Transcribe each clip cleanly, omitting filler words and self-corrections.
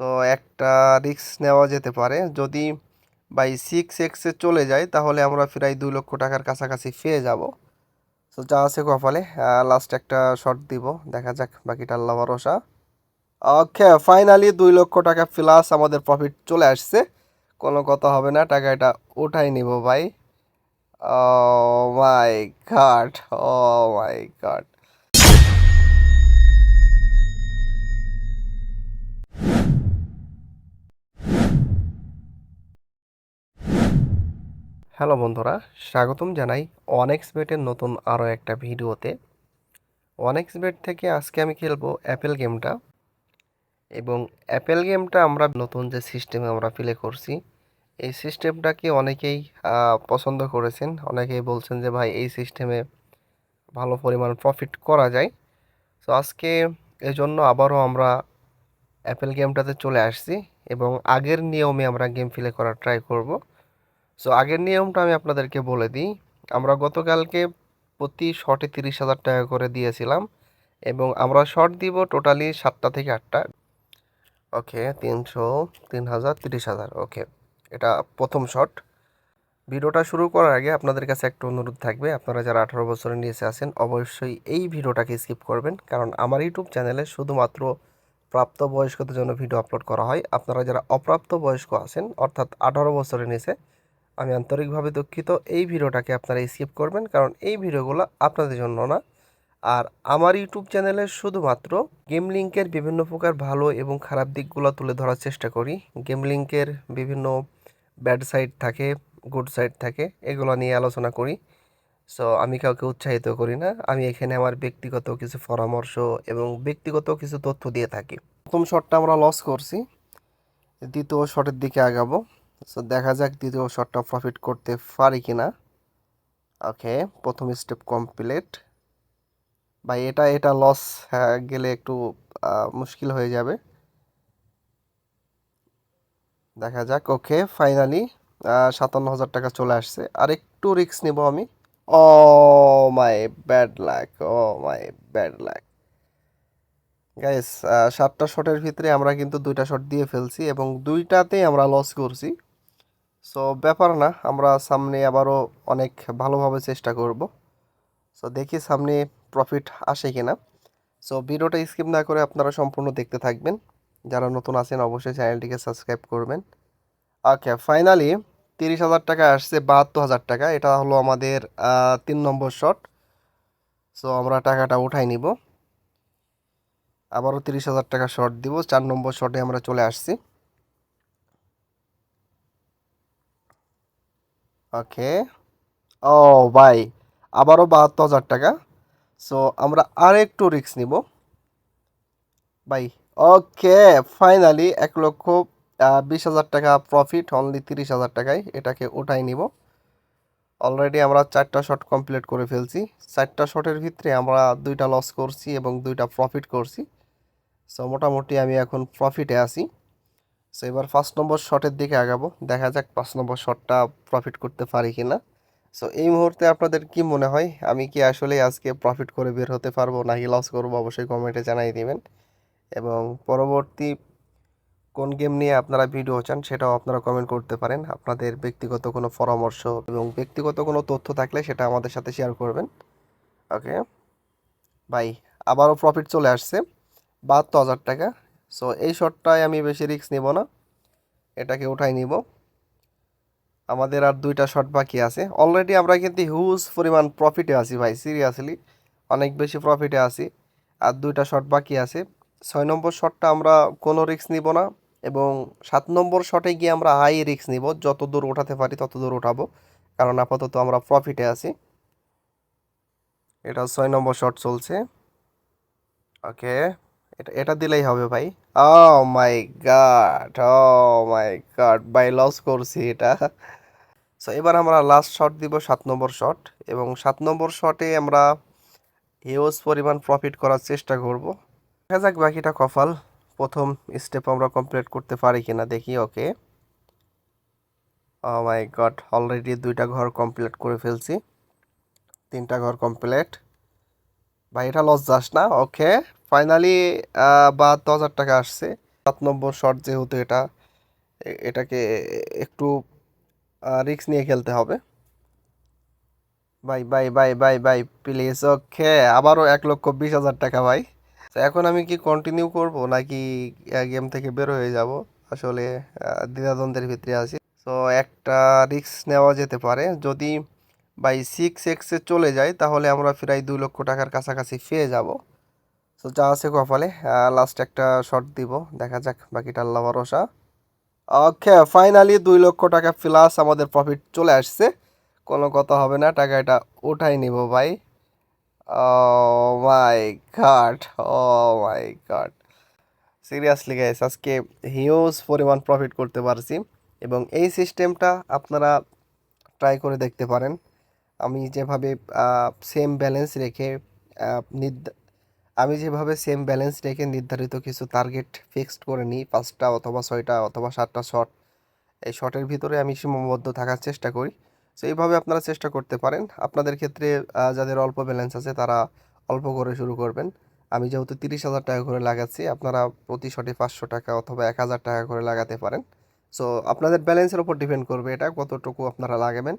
So একটা risk নেওয়া যেতে পারে। যদি বাই 6x চলে যায় তাহলে আমরা প্রায় 2 লক্ষ টাকার কাছাকাছি পেয়ে যাব। সো যা আছে কপালে, লাস্ট একটা শট দিব, দেখা যাক, বাকিটা আল্লাহ ভরসা। ওকে, ফাইনালি 2 লক্ষ টাকা প্লাস আমাদের প্রফিট চলে আসছে। কোনো কথা হবে না, টাকা এটা উঠাই নিব ভাই। ও মাই গড, ও মাই গড। হ্যালো বন্ধুরা, স্বাগতম জানাই অনেক্স বেটের নতুন আরও একটা ভিডিওতে। অনেক্স বেট থেকে আজকে আমি খেলবো অ্যাপেল গেমটা, এবং অ্যাপেল গেমটা আমরা নতুন যে সিস্টেমে আমরা প্লে করছি, এই সিস্টেমটাকে অনেকেই পছন্দ করেছেন। অনেকেই বলছেন যে ভাই এই সিস্টেমে ভালো পরিমাণ প্রফিট করা যায়। তো আজকে এজন্য আবারও আমরা অ্যাপেল গেমটাতে চলে আসছি এবং আগের নিয়মে আমরা গেম প্লে করার ট্রাই করব। সো আগের নিয়মটা আমি আপনাদেরকে বলে দিই। আমরা গতকালকে প্রতি শটে 30,000 টাকা করে দিয়েছিলাম, এবং আমরা শট দিব টোটালি 7টা থেকে 8টা। ওকে, 300, 3,000, 30,000। ওকে, এটা প্রথম শট। ভিডিওটা শুরু করার আগে আপনাদের কাছে একটা অনুরোধ থাকবে, আপনারা যারা 18 বছরের নিচে আছেন অবশ্যই এই ভিডিওটাকে স্কিপ করবেন, কারণ আমার ইউটিউব চ্যানেলে শুধুমাত্র প্রাপ্তবয়স্কদের জন্য ভিডিও আপলোড করা হয়। আপনারা যারা অপ্রাপ্ত বয়স্ক আছেন, অর্থাৎ 18 বছরের নিচে, আমি আন্তরিকভাবে দুঃখিত, এই ভিডিওটাকে আপনারা স্কিপ করবেন, কারণ এই ভিডিওগুলো আপনাদের জন্য না। আর আমার ইউটিউব চ্যানেলে শুধুমাত্র গেম লিঙ্কের বিভিন্ন প্রকার ভালো এবং খারাপ দিকগুলো তুলে ধরার চেষ্টা করি। গেম লিঙ্কের বিভিন্ন ব্যাড সাইড থাকে, গুড সাইড থাকে, এগুলো নিয়ে আলোচনা করি। সো আমি কাউকে উৎসাহিত করি না, আমি এখানে আমার ব্যক্তিগত কিছু পরামর্শ এবং ব্যক্তিগত কিছু তথ্য দিয়ে থাকি। প্রথম শটটা আমরা লস করছি, দ্বিতীয় শটের দিকে আগাবো। সো দেখা যাক দ্বিতীয় শটটা প্রফিট করতে পারি কিনা। ওকে, প্রথম স্টেপ কমপ্লিট। ভাই এটা এটা লস গেলে একটু মুশকিল হয়ে যাবে, দেখা যাক। ওকে, ফাইনালি 57,000 টাকা চলে আসছে। আর একটু রিস্ক নিব আমি। Oh my bad luck, oh my bad luck guys. 7টা শটের ভিতরে আমরা কিন্তু 2টা শট দিয়ে ফেলছি এবং 2টাতেই আমরা লস করছি। সো ব্যাপার না, আমরা সামনে আবারও অনেক ভালোভাবে চেষ্টা করব। সো দেখি সামনে প্রফিট আসে কিনা। সো ভিডিওটা স্কিপ না করে আপনারা সম্পূর্ণ দেখতে থাকবেন। যারা নতুন আছেন অবশ্যই চ্যানেলটিকে সাবস্ক্রাইব করবেন। ওকে, ফাইনালি 30,000 টাকা আসছে, 72,000 টাকা। এটা হলো আমাদের 3 নম্বর শট। সো আমরা টাকাটা উঠাই নিব, আবারও 30,000 টাকা শট দিব। 4 নম্বর শটে আমরা চলে আসছি। ওকে, ও ভাই, আবারও 72,000 টাকা। সো আমরা আর একটু রিস্ক নিব ভাই। ওকে, ফাইনালি 1,20,000 টাকা প্রফিট, অনলি 30,000 টাকায় এটাকে উঠাই নিব। অলরেডি আমরা 4টা শট কমপ্লিট করে ফেলছি। 4টা শটের ভিতরে আমরা 2টা লস করছি এবং 2টা প্রফিট করছি। সো মোটামুটি আমি এখন প্রফিটে আছি। সো এবার 5 নম্বর শটের দিকে আগাবো, দেখা যাক 5 নম্বর শটটা প্রফিট করতে পারি কিনা। সো এই মুহূর্তে আপনাদের কি মনে হয়, আমি কি আসলে আজকে প্রফিট করে বের হতে পারবো নাকি লস করবো, অবশ্যই কমেন্টে জানাই দিবেন। এবং পরবর্তী কোন গেম নিয়ে আপনারা ভিডিও চান সেটাও আপনারা কমেন্ট করতে পারেন। আপনাদের ব্যক্তিগত কোনো পরামর্শ এবং ব্যক্তিগত কোনো তথ্য থাকলে সেটা আমাদের সাথে শেয়ার করবেন। ওকে ভাই, আবারও প্রফিট চলে আসছে, 72,000 টাকা। সো এই শটটায় আমি বেশি রিস্ক নিব না, এটাকে উঠাই নিব। আমাদের আর 2টা শট বাকি আছে। অলরেডি আমরা কিন্তু হিউজ পরিমাণ প্রফিটে আছি ভাই, সিরিয়াসলি অনেক বেশি প্রফিটে আছি। আর 2টা শট বাকি আছে। 6 নম্বর শটটা আমরা কোনো রিস্ক নিব না, এবং 7 নম্বর শটে গিয়ে আমরা হাই রিস্ক নিব, যত দূর ওঠাতে পারি তত দূর ওঠাবো, কারণ আপাতত আমরা প্রফিটে আছি। এটা 6 নম্বর শট চলছে। ওকে, এটা এটা দিলেই হবে ভাই। ও মাই গড, ও মাই গড ভাই, লস করছি এটা। সো এবার আমরা লাস্ট শট দিব, 7 নম্বর শট, এবং 7 নম্বর শটে আমরা হিউজ পরিমাণ প্রফিট করার চেষ্টা করব। দেখা যাক বাকিটা কপাল। প্রথম স্টেপ আমরা কমপ্লিট করতে পারি কিনা দেখি। ওকে, ও মাই গড, অলরেডি 2টা ঘর কমপ্লিট করে ফেলছি, 3টা ঘর কমপ্লিট। ভাই এটা লস যাস না। ওকে, ফাইনালি 72,000 টাকা আসছে। নম্বর শট যেহেতু এটাকে একটু রিস্ক নিয়ে খেলতে হবে। ভাই ভাই ভাই ভাই ভাই প্লিজ, ওকে, আবারও 1,20,000 টাকা ভাই। তো এখন আমি কি কন্টিনিউ করব নাকি গেম থেকে বের হয়ে যাব? আসলে দ্বিধাদ্বন্দ্বের ভিতরে আছি। তো একটা রিস্ক নেওয়া যেতে পারে, যদি বাই 6x চলে যায় তাহলে আমরা প্রায় 2 লক্ষ টাকার কাছাকাছি পেয়ে যাব। তো যা আছে কপালে, লাস্ট একটা শট দিব, দেখা যাক, বাকিটা আল্লাহ ভরসা। ওকে, ফাইনালি 2 লক্ষ টাকা প্লাস আমাদের প্রফিট চলে আসছে। কোনো কথা হবে না, টাকা এটা উঠাই নিব ভাই। ও মাই গড, ও মাই গড, সিরিয়াসলি গাইস, আজকে হিউজ পরিমাণ প্রফিট করতে পারছি। এবং এই সিস্টেমটা আপনারা ট্রাই করে দেখতে পারেন। আমি যেভাবে সেম ব্যালেন্স রেখে আহ, নির্ধা- আমি যেভাবে সেম ব্যালেন্স রেখে নির্ধারিত কিছু টার্গেট ফিক্সড করে নিই, 5টা অথবা 6টা অথবা 7টা শট, এই শটের ভিতরে আমি সীমাবদ্ধ থাকার চেষ্টা করি। সো এইভাবে আপনারা চেষ্টা করতে পারেন। আপনাদের ক্ষেত্রে যাদের অল্প ব্যালেন্স আছে তারা অল্প করে শুরু করবেন। আমি যেহেতু 30,000 টাকা করে লাগাচ্ছি, আপনারা প্রতি শটে 500 টাকা অথবা 1,000 টাকা করে লাগাতে পারেন। সো আপনাদের ব্যালেন্সের উপর ডিপেন্ড করবে এটা কতটুকু আপনারা লাগাবেন।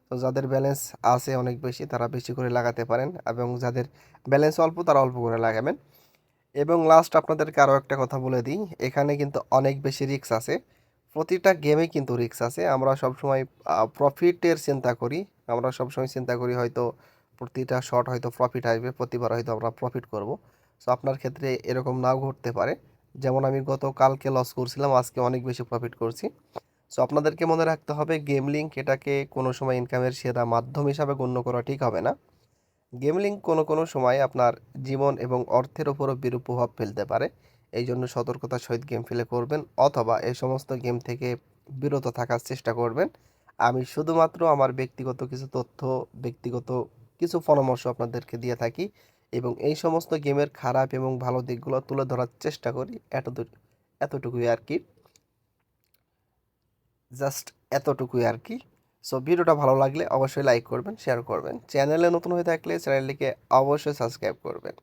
তো যাদের ব্যালেন্স আছে অনেক বেশি তারা বেশি করে লাগাতে পারেন, এবং যাদের ব্যালেন্স অল্প তারা অল্প করে লাগাবেন। এবং লাস্ট আপনাদেরকে আরও একটা কথা বলে দিই, এখানে কিন্তু অনেক বেশি রিস্ক আছে। প্রতিটা গেমে কিন্তু রিস্ক আছে। আমরা সবসময় প্রফিটের চিন্তা করি। আমরা সবসময় চিন্তা করি হয়তো প্রতিটা শট হয়তো প্রফিট আসবে, প্রতিবার হয়তো আমরা প্রফিট করব। সো আপনার ক্ষেত্রে এরকম নাও ঘটতে পারে। যেমন আমি কালকে লস করছিলাম, আজকে অনেক বেশি প্রফিট করছি। সো আপনাদেরকে মনে রাখতে হবে, গেম লিঙ্ক এটাকে কোনো সময় ইনকামের সেরা মাধ্যম হিসাবে গণ্য করা ঠিক হবে না। গেমলিং কোনো কোনো সময় আপনার জীবন এবং অর্থের ওপরও বিরূপ প্রভাব ফেলতে পারে। এই জন্য সতর্কতার সহিত গেম প্লে করবেন, অথবা এই সমস্ত গেম থেকে বিরত থাকার চেষ্টা করবেন। আমি শুধুমাত্র আমার ব্যক্তিগত কিছু তথ্য, ব্যক্তিগত কিছু পরামর্শ আপনাদেরকে দিয়ে থাকি, এবং এই সমস্ত গেমের খারাপ এবং ভালো দিকগুলো তুলে ধরার চেষ্টা করি। এতটুকুই আর কি, জাস্ট এতটুকুই আর কি। সো ভিডিওটা ভালো লাগলে অবশ্যই লাইক করবেন, শেয়ার করবেন, চ্যানেলে নতুন হয়ে থাকলে চ্যানেলটিকে অবশ্যই সাবস্ক্রাইব করবেন।